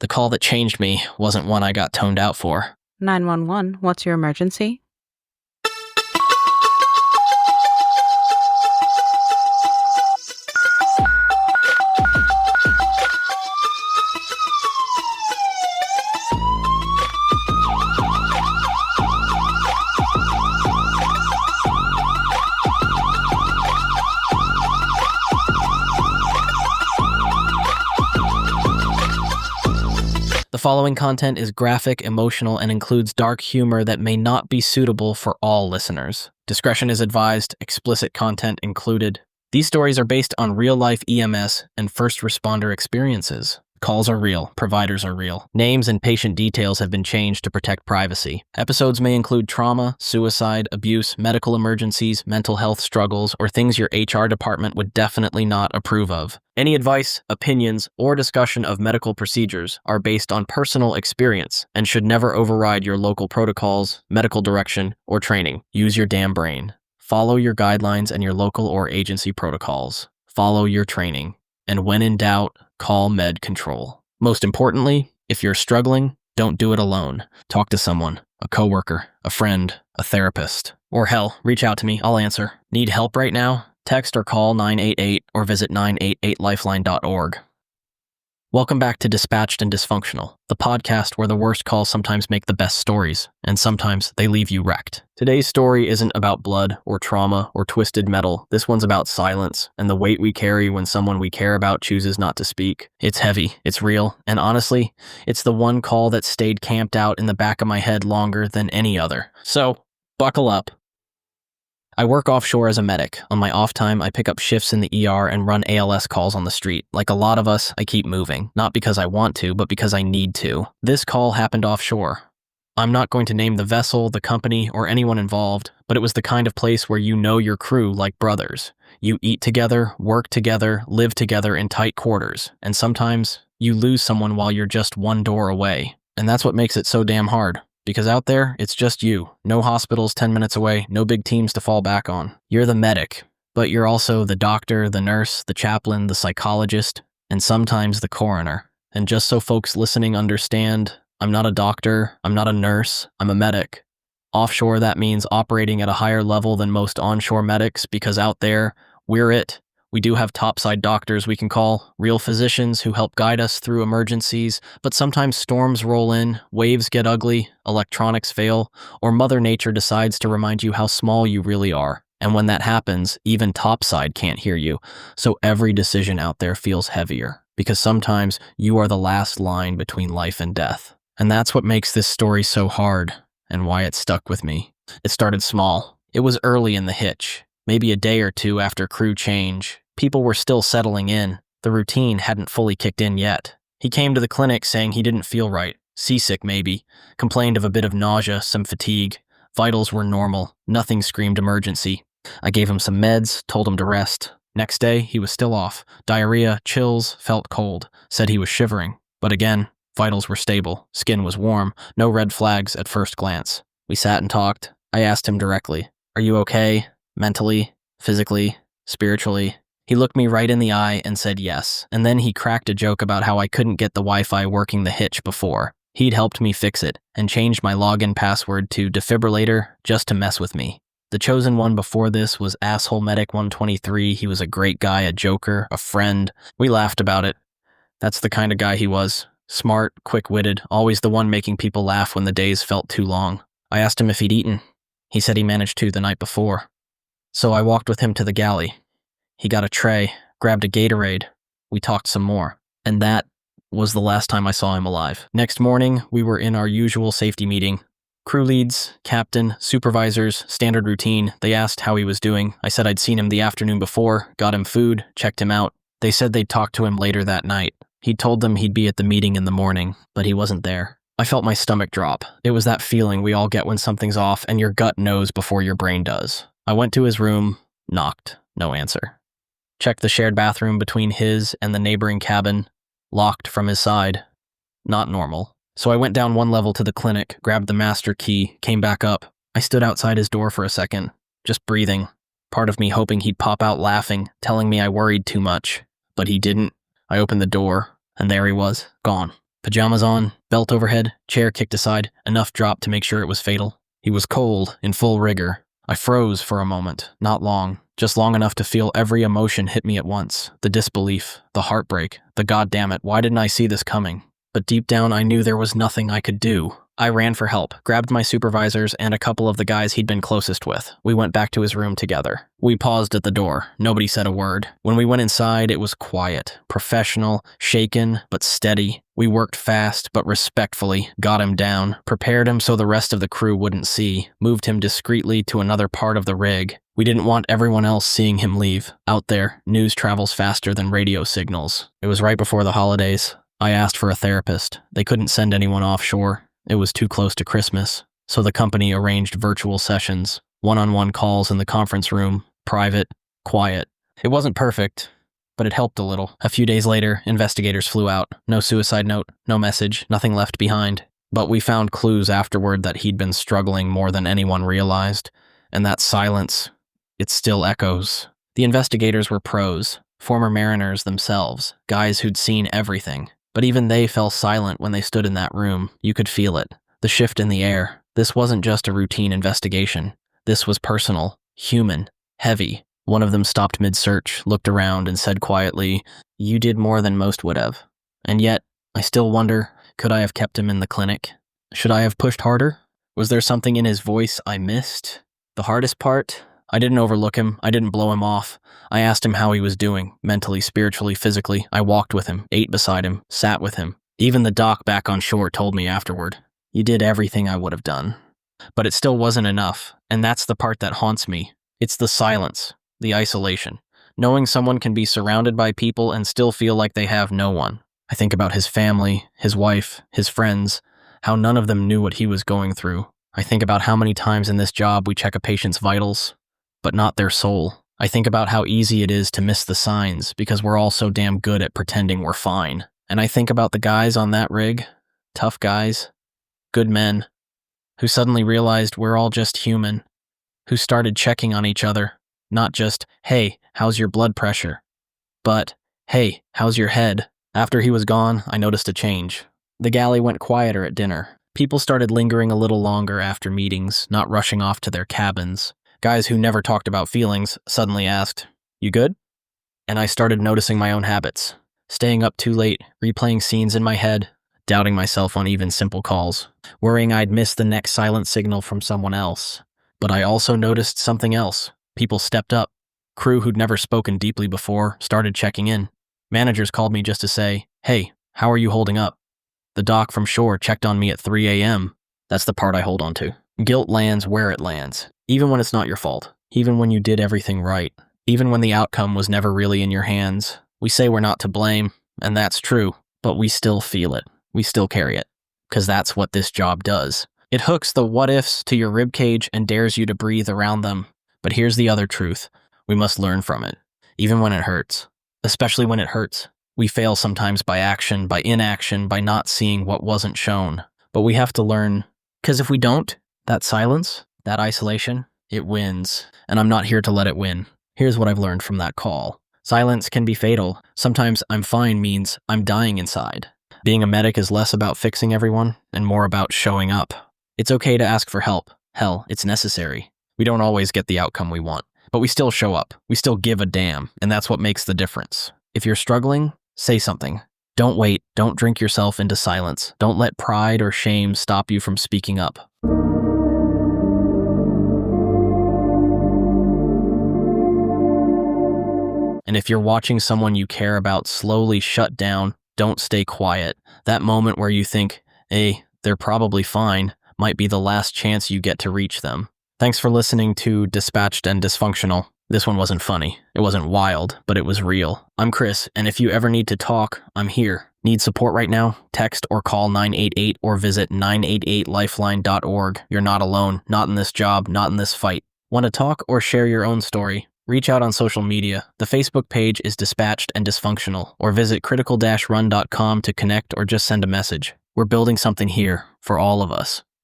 The call that changed me wasn't one I got toned out for. 911, what's your emergency? The following content is graphic, emotional, and includes dark humor that may not be suitable for all listeners. Discretion is advised, explicit content included. These stories are based on real-life EMS and first responder experiences. Calls are real, providers are real. Names and patient details have been changed to protect privacy. Episodes may include trauma, suicide, abuse, medical emergencies, mental health struggles, or things your HR department would definitely not approve of. Any advice, opinions, or discussion of medical procedures are based on personal experience and should never override your local protocols, medical direction, or training. Use your damn brain. Follow your guidelines and your local or agency protocols. Follow your training. And when in doubt, call Med Control. Most importantly, if you're struggling, don't do it alone. Talk to someone, a coworker, a friend, a therapist. Or hell, reach out to me, I'll answer. Need help right now? Text or call 988 or visit 988lifeline.org. Welcome back to Dispatched and Dysfunctional, the podcast where the worst calls sometimes make the best stories, and sometimes they leave you wrecked. Today's story isn't about blood or trauma or twisted metal. This one's about silence and the weight we carry when someone we care about chooses not to speak. It's heavy, it's real, and honestly, it's the one call that stayed camped out in the back of my head longer than any other. So, buckle up. I work offshore as a medic. On my off time, I pick up shifts in the ER and run ALS calls on the street. Like a lot of us, I keep moving. Not because I want to, but because I need to. This call happened offshore. I'm not going to name the vessel, the company, or anyone involved, but it was the kind of place where you know your crew like brothers. You eat together, work together, live together in tight quarters, and sometimes you lose someone while you're just one door away. And that's what makes it so damn hard. Because out there, it's just you. No hospitals 10 minutes away, no big teams to fall back on. You're the medic, but you're also the doctor, the nurse, the chaplain, the psychologist, and sometimes the coroner. And just so folks listening understand, I'm not a doctor, I'm not a nurse, I'm a medic. Offshore, that means operating at a higher level than most onshore medics, because out there, we're it. We do have topside doctors we can call, real physicians who help guide us through emergencies, but sometimes storms roll in, waves get ugly, electronics fail, or Mother Nature decides to remind you how small you really are. And when that happens, even topside can't hear you, so every decision out there feels heavier, because sometimes you are the last line between life and death. And that's what makes this story so hard, and why it stuck with me. It started small. It was early in the hitch, maybe a day or two after crew change. People were still settling in. The routine hadn't fully kicked in yet. He came to the clinic saying he didn't feel right. Seasick, maybe. Complained of a bit of nausea, some fatigue. Vitals were normal. Nothing screamed emergency. I gave him some meds, told him to rest. Next day, he was still off. Diarrhea, chills, felt cold. Said he was shivering. But again, vitals were stable. Skin was warm. No red flags at first glance. We sat and talked. I asked him directly, "Are you okay? Mentally? Physically? Spiritually?" He looked me right in the eye and said yes, and then he cracked a joke about how I couldn't get the Wi-Fi working the hitch before. He'd helped me fix it, and changed my login password to defibrillator just to mess with me. The chosen one before this was Asshole Medic 123. He was a great guy, a joker, a friend. We laughed about it. That's the kind of guy he was. Smart, quick-witted, always the one making people laugh when the days felt too long. I asked him if he'd eaten. He said he managed to the night before. So I walked with him to the galley. He got a tray, grabbed a Gatorade. We talked some more. And that was the last time I saw him alive. Next morning, we were in our usual safety meeting. Crew leads, captain, supervisors, standard routine. They asked how he was doing. I said I'd seen him the afternoon before, got him food, checked him out. They said they'd talk to him later that night. He'd told them he'd be at the meeting in the morning, but he wasn't there. I felt my stomach drop. It was that feeling we all get when something's off and your gut knows before your brain does. I went to his room, knocked, no answer. Checked the shared bathroom between his and the neighboring cabin, locked from his side. Not normal. So I went down one level to the clinic, grabbed the master key, came back up. I stood outside his door for a second, just breathing. Part of me hoping he'd pop out laughing, telling me I worried too much. But he didn't. I opened the door, and there he was, gone. Pajamas on, belt overhead, chair kicked aside, enough drop to make sure it was fatal. He was cold, in full rigor. I froze for a moment, not long, just long enough to feel every emotion hit me at once. The disbelief, the heartbreak, the goddammit, why didn't I see this coming? But deep down I knew there was nothing I could do. I ran for help, grabbed my supervisors and a couple of the guys he'd been closest with. We went back to his room together. We paused at the door. Nobody said a word. When we went inside, it was quiet, professional, shaken, but steady. We worked fast, but respectfully, got him down, prepared him so the rest of the crew wouldn't see, moved him discreetly to another part of the rig. We didn't want everyone else seeing him leave. Out there, news travels faster than radio signals. It was right before the holidays. I asked for a therapist. They couldn't send anyone offshore. It was too close to Christmas, so the company arranged virtual sessions, one-on-one calls in the conference room, private, quiet. It wasn't perfect, but it helped a little. A few days later, investigators flew out. No suicide note, no message, nothing left behind. But we found clues afterward that he'd been struggling more than anyone realized, and that silence, it still echoes. The investigators were pros, former mariners themselves, guys who'd seen everything. But even they fell silent when they stood in that room. You could feel it. The shift in the air. This wasn't just a routine investigation. This was personal, human, heavy. One of them stopped mid-search, looked around, and said quietly, "You did more than most would have." And yet, I still wonder, could I have kept him in the clinic? Should I have pushed harder? Was there something in his voice I missed? The hardest part? I didn't overlook him. I didn't blow him off. I asked him how he was doing, mentally, spiritually, physically. I walked with him, ate beside him, sat with him. Even the doc back on shore told me afterward, "You did everything I would have done." But it still wasn't enough, and that's the part that haunts me. It's the silence, the isolation. Knowing someone can be surrounded by people and still feel like they have no one. I think about his family, his wife, his friends, how none of them knew what he was going through. I think about how many times in this job we check a patient's vitals, but not their soul. I think about how easy it is to miss the signs because we're all so damn good at pretending we're fine. And I think about the guys on that rig, tough guys, good men, who suddenly realized we're all just human, who started checking on each other, not just, "Hey, how's your blood pressure?" but, "Hey, how's your head?" After he was gone, I noticed a change. The galley went quieter at dinner. People started lingering a little longer after meetings, not rushing off to their cabins. Guys who never talked about feelings suddenly asked, "You good?" And I started noticing my own habits. Staying up too late, replaying scenes in my head, doubting myself on even simple calls, worrying I'd miss the next silent signal from someone else. But I also noticed something else. People stepped up. Crew who'd never spoken deeply before started checking in. Managers called me just to say, "Hey, how are you holding up?" The doc from shore checked on me at 3 a.m. That's the part I hold on to. Guilt lands where it lands. Even when it's not your fault, even when you did everything right, even when the outcome was never really in your hands. We say we're not to blame, and that's true, but we still feel it. We still carry it, because that's what this job does. It hooks the what-ifs to your ribcage and dares you to breathe around them. But here's the other truth. We must learn from it, even when it hurts. Especially when it hurts. We fail sometimes by action, by inaction, by not seeing what wasn't shown. But we have to learn, because if we don't, that silence, that isolation, it wins, and I'm not here to let it win. Here's what I've learned from that call. Silence can be fatal. Sometimes "I'm fine" means I'm dying inside. Being a medic is less about fixing everyone and more about showing up. It's okay to ask for help. Hell, it's necessary. We don't always get the outcome we want, but we still show up. We still give a damn, and that's what makes the difference. If you're struggling, say something. Don't wait. Don't drink yourself into silence. Don't let pride or shame stop you from speaking up. And if you're watching someone you care about slowly shut down, don't stay quiet. That moment where you think, "Hey, they're probably fine," might be the last chance you get to reach them. Thanks for listening to Dispatched and Dysfunctional. This one wasn't funny. It wasn't wild, but it was real. I'm Chris, and if you ever need to talk, I'm here. Need support right now? Text or call 988 or visit 988lifeline.org. You're not alone. Not in this job. Not in this fight. Want to talk or share your own story? Reach out on social media. The Facebook page is Dispatched and Dysfunctional, or visit critical-run.com to connect or just send a message. We're building something here for all of us.